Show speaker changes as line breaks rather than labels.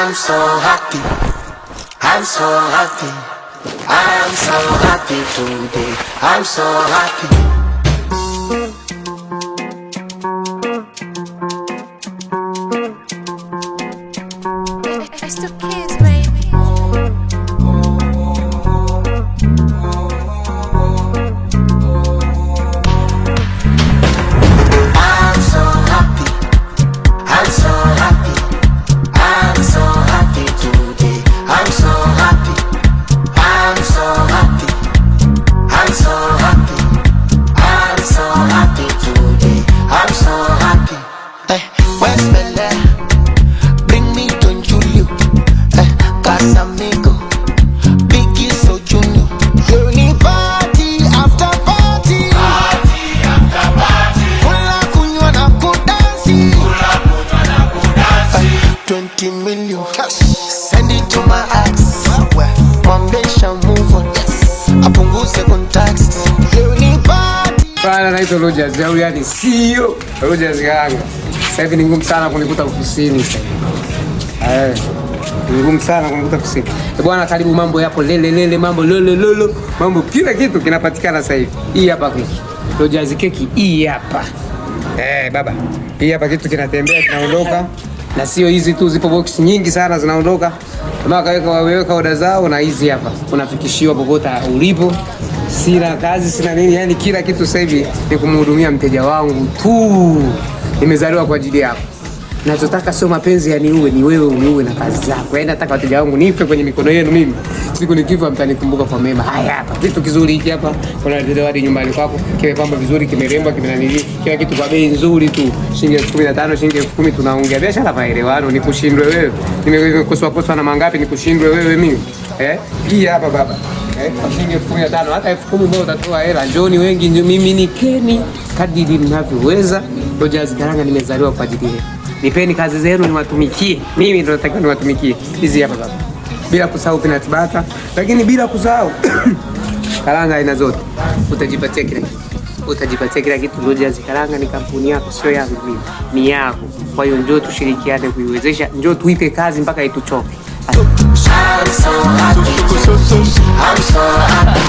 I'm so happy. I'm so happy. I'm so happy today. I'm so happy.
It's the kids, baby.
I'm so happy. I'm so happy. I'm so happy today. I'm so happy. I'm so happy. I'm so happy. I'm so happy today. I'm so happy. Hey, where's Bella? Bring me Don Julio. Hey, Casamigo. Biggie so Junior. Uni party after party. Party after party. Kula kunywa na kudansi. Kula kunywa na kudansi. 20 million cash. Send it to my ex. Mwambesha move on. Apunguze contact. Uni party.
Bana naitwa Rogers, au yani CEO Rogers Ganga. Sasa hivi ni ngumu sana kunikuta ofisini sasa. Ni ngumu sana kunikuta ofisini. Bwana karibu, mambo yapo lele, mambo lolo. Mambo kila kitu kinapatikana sasa hivi. Hii hapa keki. Rogers keki hii hapa. Baba. Hii hapa kitu kinatembea kinaondoka. Na sio hizi tu, zipo box nyingi sana zinaondoka. Kama waweka oda zao na hizi hapa. Unafikishiwa popote ulipo. Sina kazi, sina nini, yani kila kitu sasa hivi ni kumhudumia mteja wangu tu. Nimezaliwa kwa ajili yako. Nachotaka sio mapenzi ya niue, ni wewe uniue na kazi zako. Yaani nataka wateja wangu nife kwenye mikono yenu mimi. Siku nikifa mtanikumbuka kwa mema. Haya hapa. Kitu kizuri hiki hapa. Kuna zawadi nyumbani kwako. Kimepamba vizuri, kimeremba, kimenanili. Kila kitu kwa bei nzuri tu. Shilingi 15,000, shilingi 10,000 tunaongea biashara maelewano. Nikushindwe wewe. Nimekoswa na mangapi nikushindwe wewe mimi? Hii hapa baba. Kwa shilingi 15,000 hata 10,000 bora utatoa hela. Njoni wengi, mimi ni Keni kadiri mnavyoweza. Rogers Karanga nimezaliwa kwa ajili yenu. Nipeni kazi zenu niwatumikie. Mimi ndo nataka niwatumikie. Hizi hapa baba. Bila kusahau peanut butter, lakini bila kusahau karanga aina zote. Utajipatia kila kitu. Utajipatia kila kitu. Rogers Karanga ni kampuni yako, sio yangu mimi. Ni yako. Kwa hiyo njoo tushirikiane kuiwezesha. Njoo tuipe kazi mpaka ituchoke.
I'm so happy. I'm so happy.